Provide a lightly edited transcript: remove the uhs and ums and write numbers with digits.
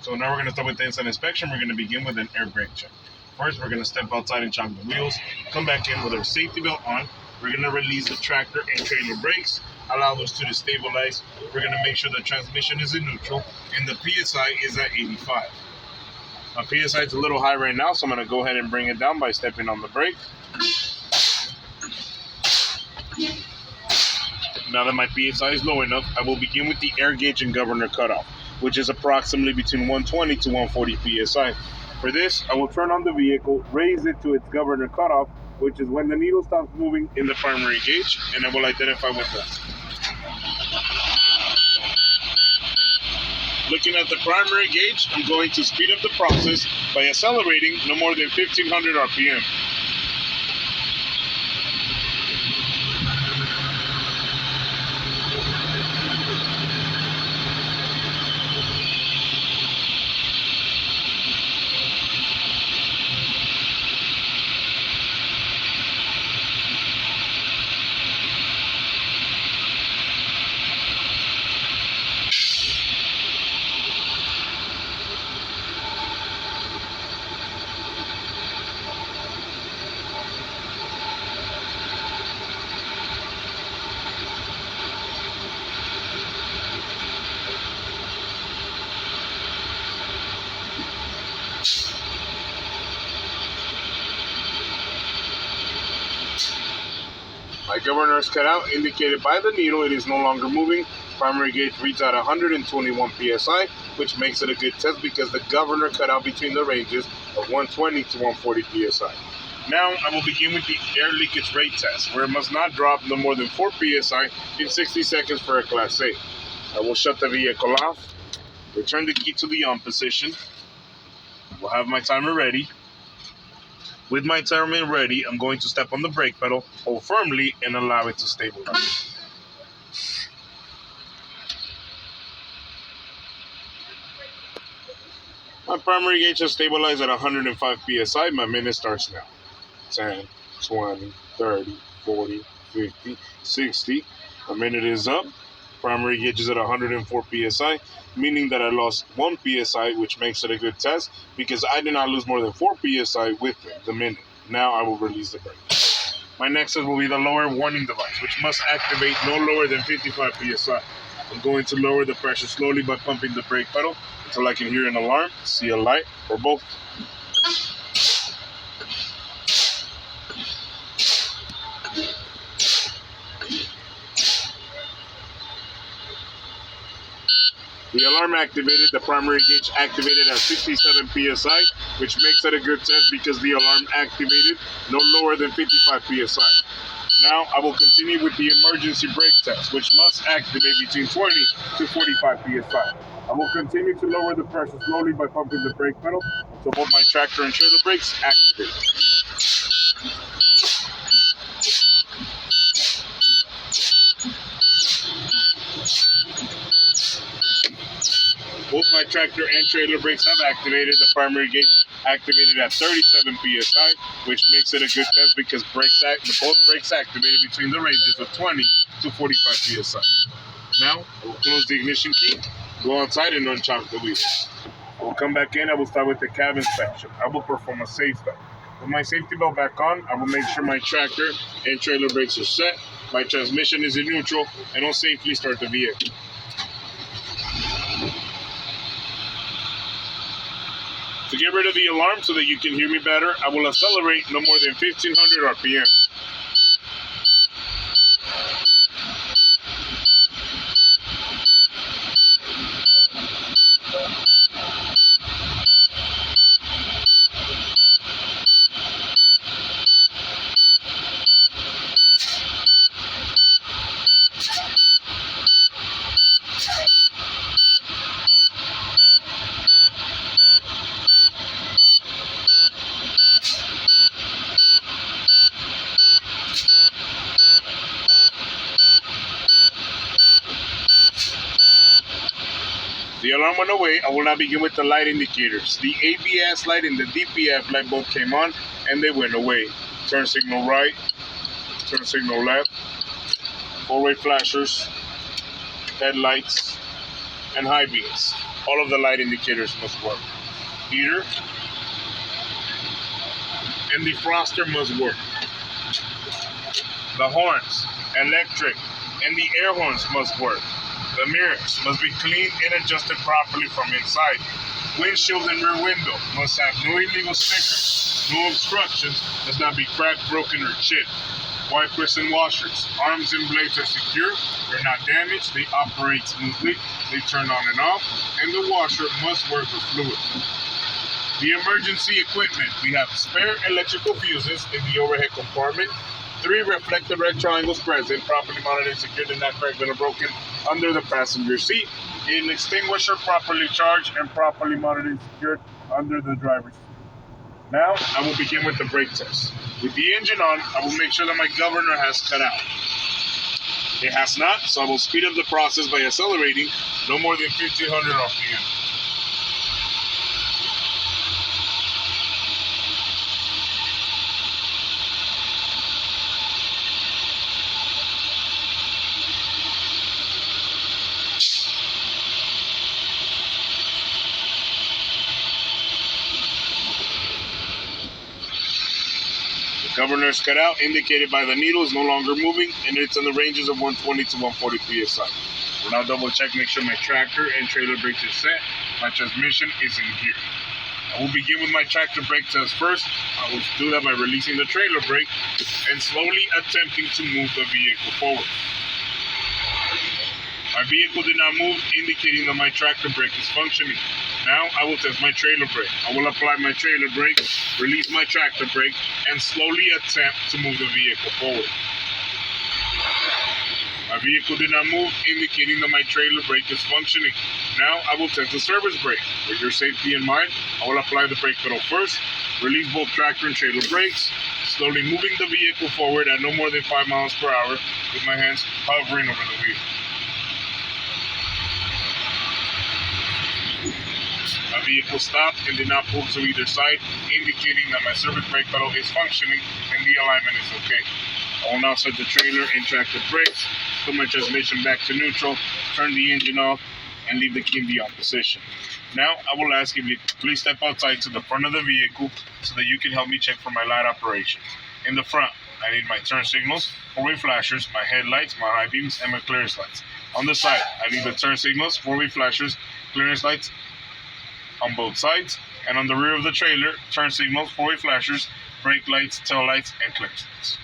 So now we're going to start with the inside inspection. We're going to begin with an air brake check. First, we're going to step outside and chock the wheels, come back in with our safety belt on. We're going to release the tractor and trailer brakes, allow those two to stabilize. We're going to make sure the transmission is in neutral and the PSI is at 85. My PSI is a little high right now, so I'm going to go ahead and bring it down by stepping on the brake. Now that my PSI is low enough, I will begin with the air gauge and governor cutoff, which is approximately between 120 to 140 PSI. For this, I will turn on the vehicle, raise it to its governor cutoff, which is when the needle stops moving in the primary gauge, and I will identify with that. Looking at the primary gauge, I'm going to speed up the process by accelerating no more than 1500 RPM. My governor is cut out, indicated by the needle. It is no longer moving. Primary gauge reads at 121 PSI, which makes it a good test because the governor cut out between the ranges of 120 to 140 PSI. Now I will begin with the air leakage rate test, where it must not drop no more than 4 PSI in 60 seconds for a Class A. I will shut the vehicle off, return the key to the on position. We'll have my timer ready. With my timer ready, I'm going to step on the brake pedal, hold firmly, and allow it to stabilize. My primary gauge has stabilized at 105 PSI. My minute starts now. 10, 20, 30, 40, 50, 60. My minute is up. Primary gauge is at 104 PSI, meaning that I lost 1 PSI, which makes it a good test because I did not lose more than 4 PSI with the minute. Now I will release the brake. My next test will be the lower warning device, which must activate no lower than 55 PSI. I'm going to lower the pressure slowly by pumping the brake pedal until I can hear an alarm, see a light, or both. The alarm activated, the primary gauge activated at 67 PSI, which makes it a good test because the alarm activated no lower than 55 PSI. Now I will continue with the emergency brake test, which must activate between 20 to 45 PSI. I will continue to lower the pressure slowly by pumping the brake pedal so both my tractor and trailer brakes activate. Both my tractor and trailer brakes have activated. The primary gauge activated at 37 PSI, which makes it a good test because both brakes activated between the ranges of 20 to 45 PSI. Now, I will close the ignition key, go outside and unchock the wheels. I will come back in. I will start with the cab inspection. I will perform a safe start. With my safety belt back on, I will make sure my tractor and trailer brakes are set, my transmission is in neutral, and I'll safely start the vehicle. To get rid of the alarm so that you can hear me better, I will accelerate no more than 1500 RPM. The alarm went away. I will now begin with the light indicators. The ABS light and the DPF light both came on and they went away. Turn signal right, turn signal left, four-way flashers, headlights, and high beams. All of the light indicators must work. Heater and defroster must work. The horns, electric, and the air horns must work. The mirrors must be cleaned and adjusted properly from inside. Windshield and rear window must have no illegal stickers, no obstructions, must not be cracked, broken, or chipped. Wipers and washers, arms and blades are secure, they're not damaged, they operate smoothly, they turn on and off, and the washer must work with fluid. The emergency equipment, we have spare electrical fuses in the overhead compartment, 3 reflector red triangles present, properly mounted and secured and not cracked or broken under the passenger seat, an extinguisher properly charged and properly mounted and secured under the driver's seat. Now, I will begin with the brake test. With the engine on, I will make sure that my governor has cut out. It has not, so I will speed up the process by accelerating no more than 1500 RPM. Governor is cut out, indicated by the needle, is no longer moving, and it's in the ranges of 120 to 140 psi. We'll now double check, make sure my tractor and trailer brakes are set. My transmission is in gear. I will begin with my tractor brake test first. I will do that by releasing the trailer brake and slowly attempting to move the vehicle forward. My vehicle did not move, indicating that my tractor brake is functioning. Now I will test my trailer brake. I will apply my trailer brake, release my tractor brake, and slowly attempt to move the vehicle forward. My vehicle did not move, indicating that my trailer brake is functioning. Now I will test the service brake. With your safety in mind, I will apply the brake pedal first, release both tractor and trailer brakes, slowly moving the vehicle forward at no more than 5 miles per hour with my hands hovering over the wheel. My vehicle stopped and did not pull to either side, indicating that my service brake pedal is functioning and the alignment is okay. I will now set the trailer and tractor brakes, put my transmission back to neutral, turn the engine off, and leave the key in the on position. Now, I will ask if you please step outside to the front of the vehicle so that you can help me check for my light operation. In the front, I need my turn signals, 4-way flashers, my headlights, my high beams, and my clearance lights. On the side, I need the turn signals, 4-way flashers, clearance lights, on both sides, and on the rear of the trailer, turn signals, 4-way flashers, brake lights, tail lights, and clearance lights.